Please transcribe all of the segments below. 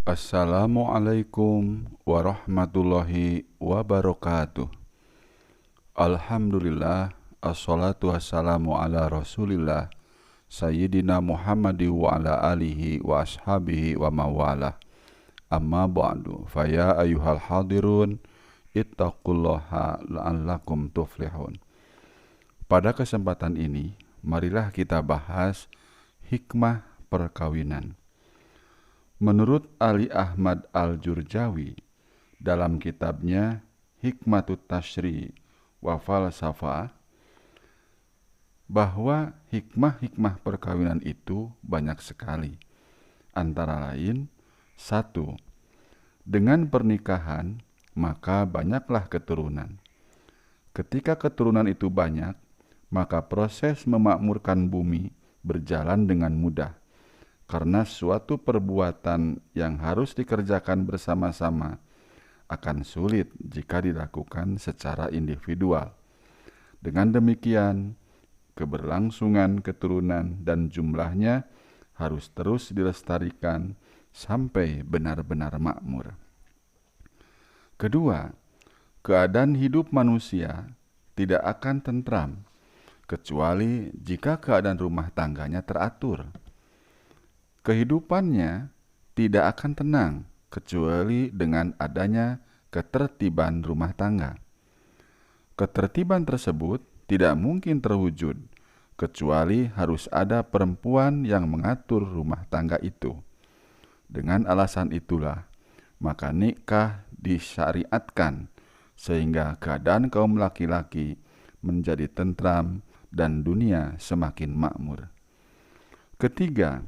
Assalamualaikum warahmatullahi wabarakatuh. Alhamdulillah, assalatu wassalamu ala rasulillah Sayyidina Muhammadi wa ala alihi wa ashabihi wa mawalah. Amma ba'du, faya ayuhal hadirun ittaqullaha la'allakum tuflihun. Pada kesempatan ini, marilah kita bahas hikmah perkawinan. Menurut Ali Ahmad Al-Jurjawi dalam kitabnya Hikmatut Tashri wa Falsafah, bahwa hikmah-hikmah perkawinan itu banyak sekali. Antara lain, 1. Dengan pernikahan, maka banyaklah keturunan. Ketika keturunan itu banyak, maka proses memakmurkan bumi berjalan dengan mudah. Karena suatu perbuatan yang harus dikerjakan bersama-sama akan sulit jika dilakukan secara individual. Dengan demikian, keberlangsungan keturunan dan jumlahnya harus terus dilestarikan sampai benar-benar makmur. Kedua, keadaan hidup manusia tidak akan tentram kecuali jika keadaan rumah tangganya teratur. Kehidupannya tidak akan tenang kecuali dengan adanya ketertiban rumah tangga. Ketertiban tersebut tidak mungkin terwujud kecuali harus ada perempuan yang mengatur rumah tangga itu. Dengan alasan itulah, maka nikah disyariatkan sehingga keadaan kaum laki-laki menjadi tentram dan dunia semakin makmur. Ketiga,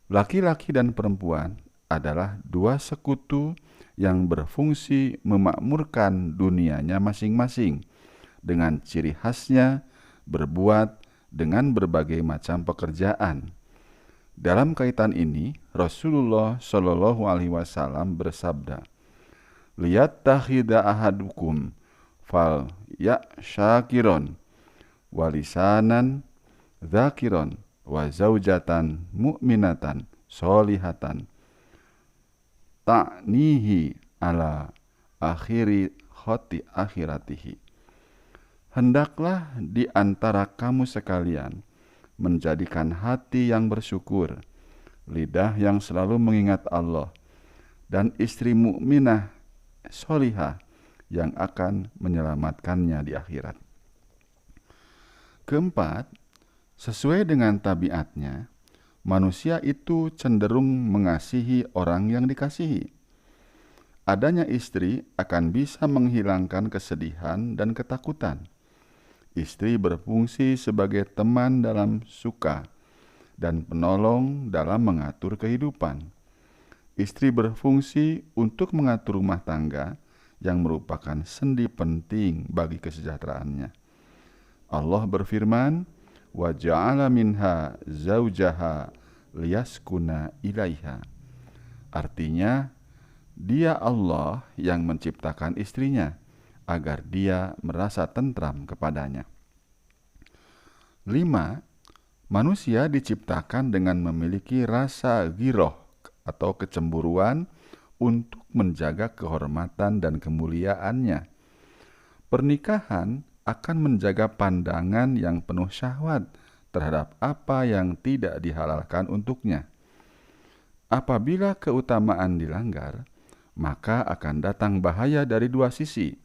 laki-laki dan perempuan adalah dua sekutu yang berfungsi memakmurkan dunianya masing-masing dengan ciri khasnya berbuat dengan berbagai macam pekerjaan. Dalam kaitan ini, Rasulullah Shallallahu Alaihi Wasallam bersabda, "Lihat tahida ahadukum fal ya syakiron walisanan zakiron wa zaujatan mu'minatan solihatan ta'nihi ala akhiri khoti akhiratihi." Hendaklah di antara kamu sekalian menjadikan hati yang bersyukur, lidah yang selalu mengingat Allah, dan istri mukminah solihah yang akan menyelamatkannya di akhirat. Keempat, sesuai dengan tabiatnya, manusia itu cenderung mengasihi orang yang dikasihi. Adanya istri akan bisa menghilangkan kesedihan dan ketakutan. Istri berfungsi sebagai teman dalam suka dan penolong dalam mengatur kehidupan. Istri berfungsi untuk mengatur rumah tangga yang merupakan sendi penting bagi kesejahteraannya. Allah berfirman, wa ja'ala minha zaujaha liyaskuna ilaiha. Artinya, Dia Allah yang menciptakan istrinya agar dia merasa tentram kepadanya. 5. Manusia diciptakan dengan memiliki rasa ghiroh atau kecemburuan untuk menjaga kehormatan dan kemuliaannya. Pernikahan akan menjaga pandangan yang penuh syahwat terhadap apa yang tidak dihalalkan untuknya. Apabila keutamaan dilanggar, maka akan datang bahaya dari dua sisi,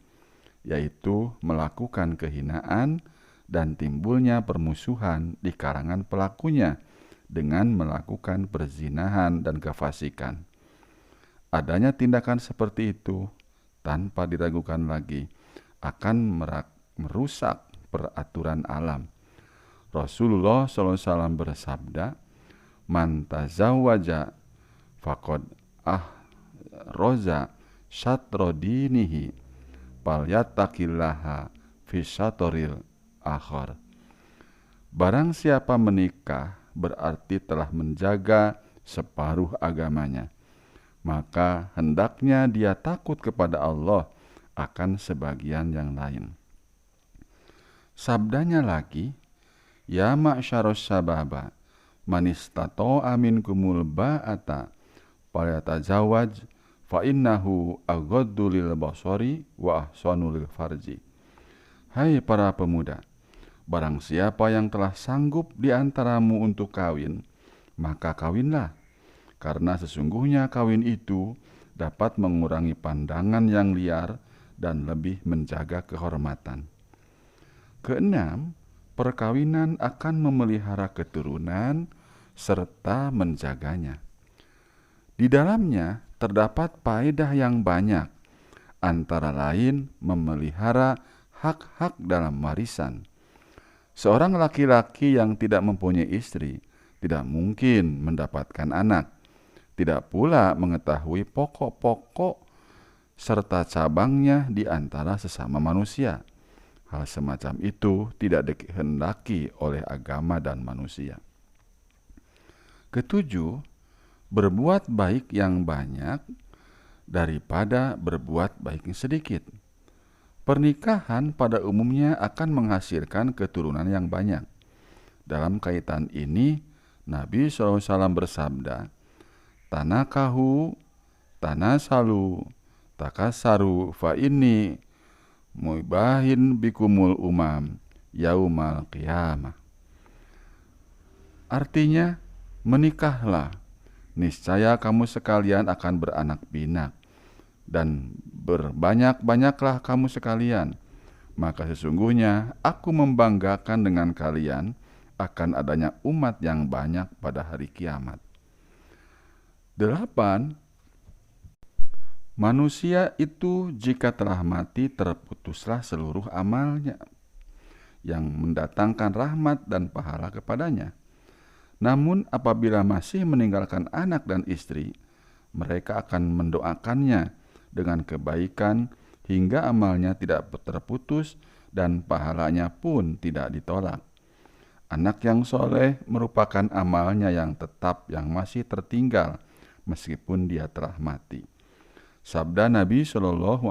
yaitu melakukan kehinaan dan timbulnya permusuhan di kalangan pelakunya dengan melakukan perzinahan dan kefasikan. Adanya tindakan seperti itu tanpa diragukan lagi akan merusak peraturan alam. Rasulullah SAW bersabda, "Man tazawwaja faqad roza syatro dinihi falyattaqillaha fi syatoril akhar." Barang siapa menikah berarti telah menjaga separuh agamanya, maka hendaknya dia takut kepada Allah akan sebagian yang lain. Sabdanya lagi, "Ya ma'syaros sababa, man istata'a minkumul ba'ata falyatazawwaj fa innahu aghaddu lil basari wa ahsanu lil farji. Hai para pemuda, barang siapa yang telah sanggup di antaramu untuk kawin, maka kawinlah, karena sesungguhnya kawin itu dapat mengurangi pandangan yang liar dan lebih menjaga kehormatan. Keenam, perkawinan akan memelihara keturunan serta menjaganya. Di dalamnya terdapat faedah yang banyak, antara lain memelihara hak-hak dalam warisan. Seorang laki-laki yang tidak mempunyai istri tidak mungkin mendapatkan anak, tidak pula mengetahui pokok-pokok serta cabangnya di antara sesama manusia. Hal semacam itu tidak dikehendaki oleh agama dan manusia. Ketujuh, berbuat baik yang banyak daripada berbuat baik yang sedikit. Pernikahan pada umumnya akan menghasilkan keturunan yang banyak. Dalam kaitan ini, Nabi SAW bersabda, "Tanakahu, tanasalu, takasaru, fa inni mubahin bikumul umam yaumal qiyamah." Artinya, menikahlah, niscaya kamu sekalian akan beranak pinak, dan berbanyak-banyaklah kamu sekalian, maka sesungguhnya aku membanggakan dengan kalian akan adanya umat yang banyak pada hari kiamat. 8. Manusia itu jika telah mati terputuslah seluruh amalnya yang mendatangkan rahmat dan pahala kepadanya. Namun apabila masih meninggalkan anak dan istri, mereka akan mendoakannya dengan kebaikan hingga amalnya tidak terputus dan pahalanya pun tidak ditolak. Anak yang soleh merupakan amalnya yang tetap yang masih tertinggal meskipun dia telah mati. Sabda Nabi SAW,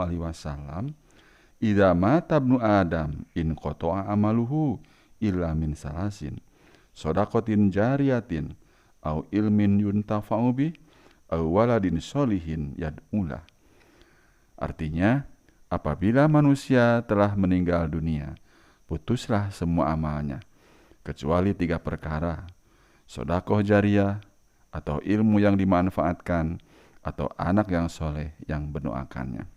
"Idza mata ibnu Adam in qata'a amaluhu illa min salasin, shadaqatin jariyatin, au ilmin yuntafa'u bih, au waladin sholihin yad'ulah." Artinya, apabila manusia telah meninggal dunia, putuslah semua amalnya, kecuali 3 perkara: sedekah jariyah, atau ilmu yang dimanfaatkan, atau anak yang soleh yang mendoakannya.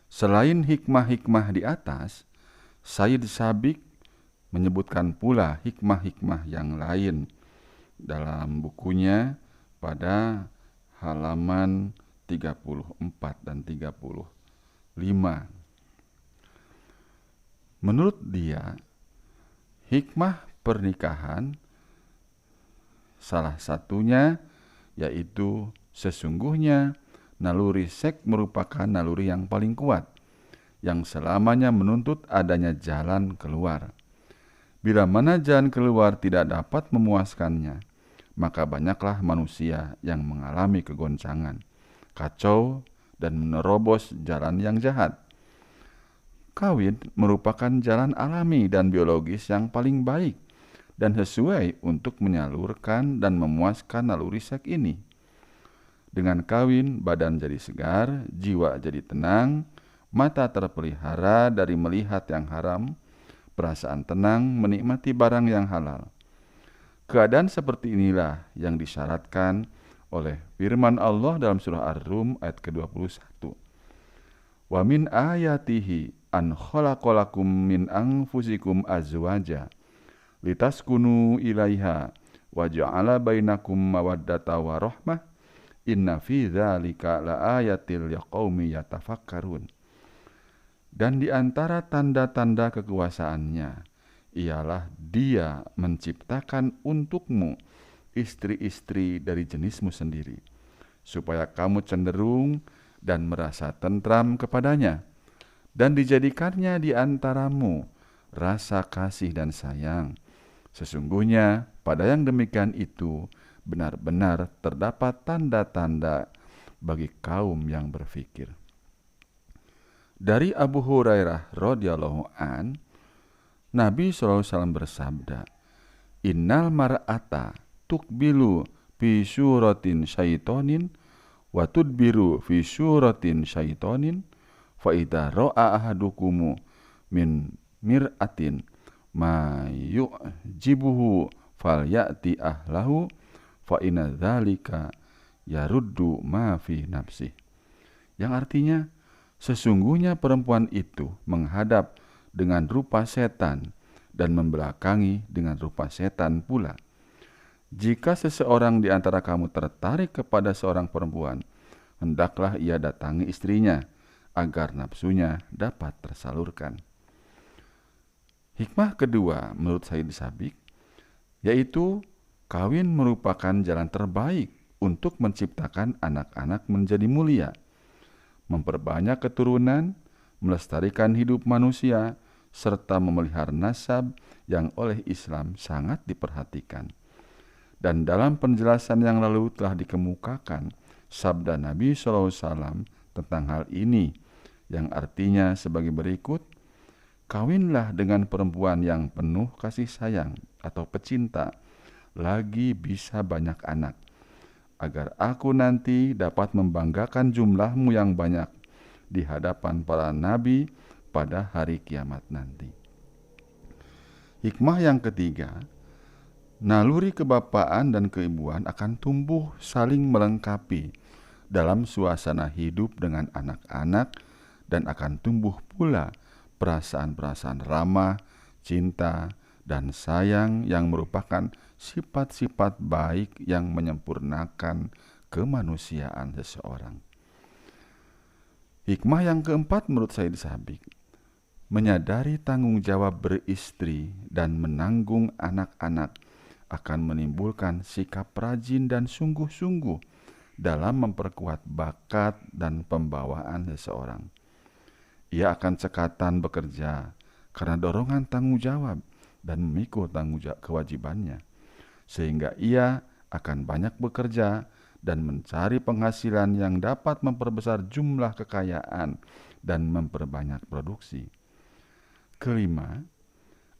Selain hikmah-hikmah di atas, Sayyid Sabiq menyebutkan pula hikmah-hikmah yang lain dalam bukunya pada halaman 34 dan 35. Menurut dia, hikmah pernikahan salah satunya yaitu sesungguhnya naluri seks merupakan naluri yang paling kuat, yang selamanya menuntut adanya jalan keluar. Bila mana jalan keluar tidak dapat memuaskannya, maka banyaklah manusia yang mengalami kegoncangan, kacau, dan menerobos jalan yang jahat. Kawin merupakan jalan alami dan biologis yang paling baik dan sesuai untuk menyalurkan dan memuaskan naluri seks ini. Dengan kawin, badan jadi segar, jiwa jadi tenang, mata terpelihara dari melihat yang haram, perasaan tenang menikmati barang yang halal. Keadaan seperti inilah yang disyaratkan oleh firman Allah dalam surah Ar-Rum ayat ke-21. Wa min ayatihi an khalaqalakum min anfusikum azwaja litaskunu ilaiha wa ja'ala bainakum mawaddata wa rahmah inna fi dzalika laayatil liqaumi yatafakkarun. Dan di antara tanda-tanda kekuasaannya ialah Dia menciptakan untukmu istri-istri dari jenismu sendiri, supaya kamu cenderung dan merasa tentram kepadanya, dan dijadikannya di antaramu rasa kasih dan sayang. Sesungguhnya pada yang demikian itu benar-benar terdapat tanda-tanda bagi kaum yang berfikir. Dari Abu Hurairah radhiyallahu an, Nabi SAW bersabda, "Innal mar'ata tukbilu fi suratin syaitonin wa tudbiru fi suratin syaitonin fa idza ra'a ahadukumu min mir'atin ma yu'jibuhu falyati ahlahu fa inna dzalika yaruddu ma fi nafsi. Yang artinya sesungguhnya perempuan itu menghadap dengan rupa setan dan membelakangi dengan rupa setan pula. Jika seseorang di antara kamu tertarik kepada seorang perempuan, hendaklah ia datangi istrinya, agar nafsunya dapat tersalurkan. Hikmah kedua menurut Sayyid Sabiq, yaitu kawin merupakan jalan terbaik untuk menciptakan anak-anak menjadi mulia, memperbanyak keturunan, melestarikan hidup manusia, serta memelihara nasab yang oleh Islam sangat diperhatikan. Dan dalam penjelasan yang lalu telah dikemukakan sabda Nabi SAW tentang hal ini, yang artinya sebagai berikut: kawinlah dengan perempuan yang penuh kasih sayang atau pecinta, lagi bisa banyak anak, agar aku nanti dapat membanggakan jumlahmu yang banyak di hadapan para nabi pada hari kiamat nanti. Hikmah yang ketiga, naluri kebapaan dan keibuan akan tumbuh saling melengkapi dalam suasana hidup dengan anak-anak, dan akan tumbuh pula perasaan-perasaan ramah, cinta, dan sayang yang merupakan sifat-sifat baik yang menyempurnakan kemanusiaan seseorang. Hikmah yang keempat menurut Sayyid Sabiq, menyadari tanggung jawab beristri dan menanggung anak-anak akan menimbulkan sikap rajin dan sungguh-sungguh dalam memperkuat bakat dan pembawaan seseorang. Ia akan cekatan bekerja karena dorongan tanggung jawab dan memikul kewajibannya, sehingga ia akan banyak bekerja dan mencari penghasilan yang dapat memperbesar jumlah kekayaan dan memperbanyak produksi. Kelima,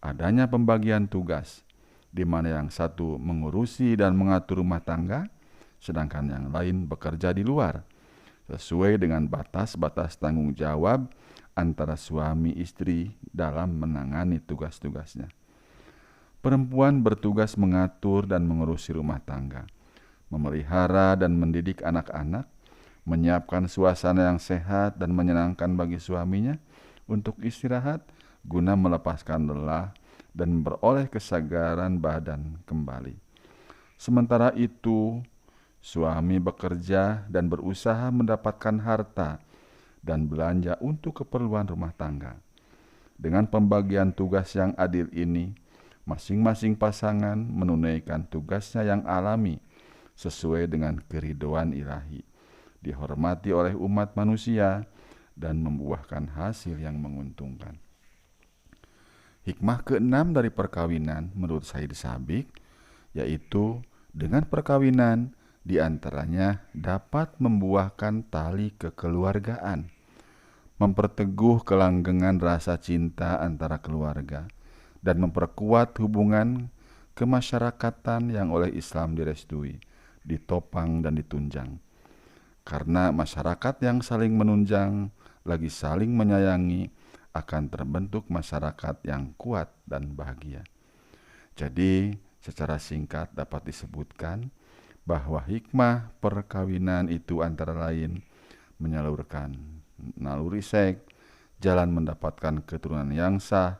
adanya pembagian tugas, di mana yang satu mengurusi dan mengatur rumah tangga, sedangkan yang lain bekerja di luar, sesuai dengan batas-batas tanggung jawab antara suami istri dalam menangani tugas-tugasnya. Perempuan bertugas mengatur dan mengurusi rumah tangga, memelihara dan mendidik anak-anak, menyiapkan suasana yang sehat dan menyenangkan bagi suaminya untuk istirahat guna melepaskan lelah dan beroleh kesegaran badan kembali. Sementara itu, suami bekerja dan berusaha mendapatkan harta dan belanja untuk keperluan rumah tangga. Dengan pembagian tugas yang adil ini, masing-masing pasangan menunaikan tugasnya yang alami sesuai dengan keridhaan ilahi, dihormati oleh umat manusia, dan membuahkan hasil yang menguntungkan. Hikmah keenam dari perkawinan menurut Sayyid Sabiq, yaitu dengan perkawinan diantaranya dapat membuahkan tali kekeluargaan, memperteguh kelanggengan rasa cinta antara keluarga, dan memperkuat hubungan kemasyarakatan yang oleh Islam direstui, ditopang dan ditunjang. Karena masyarakat yang saling menunjang lagi saling menyayangi, akan terbentuk masyarakat yang kuat dan bahagia. Jadi, secara singkat dapat disebutkan bahwa hikmah perkawinan itu antara lain menyalurkan naluri seks, jalan mendapatkan keturunan yang sah,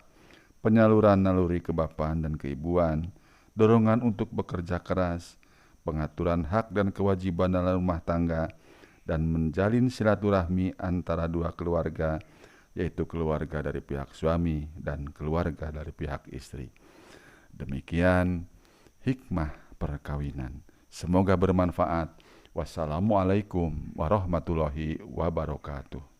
penyaluran naluri kebapaan dan keibuan, dorongan untuk bekerja keras, pengaturan hak dan kewajiban dalam rumah tangga, dan menjalin silaturahmi antara dua keluarga, yaitu keluarga dari pihak suami dan keluarga dari pihak istri. Demikian hikmah perkawinan. Semoga bermanfaat. Wassalamualaikum warahmatullahi wabarakatuh.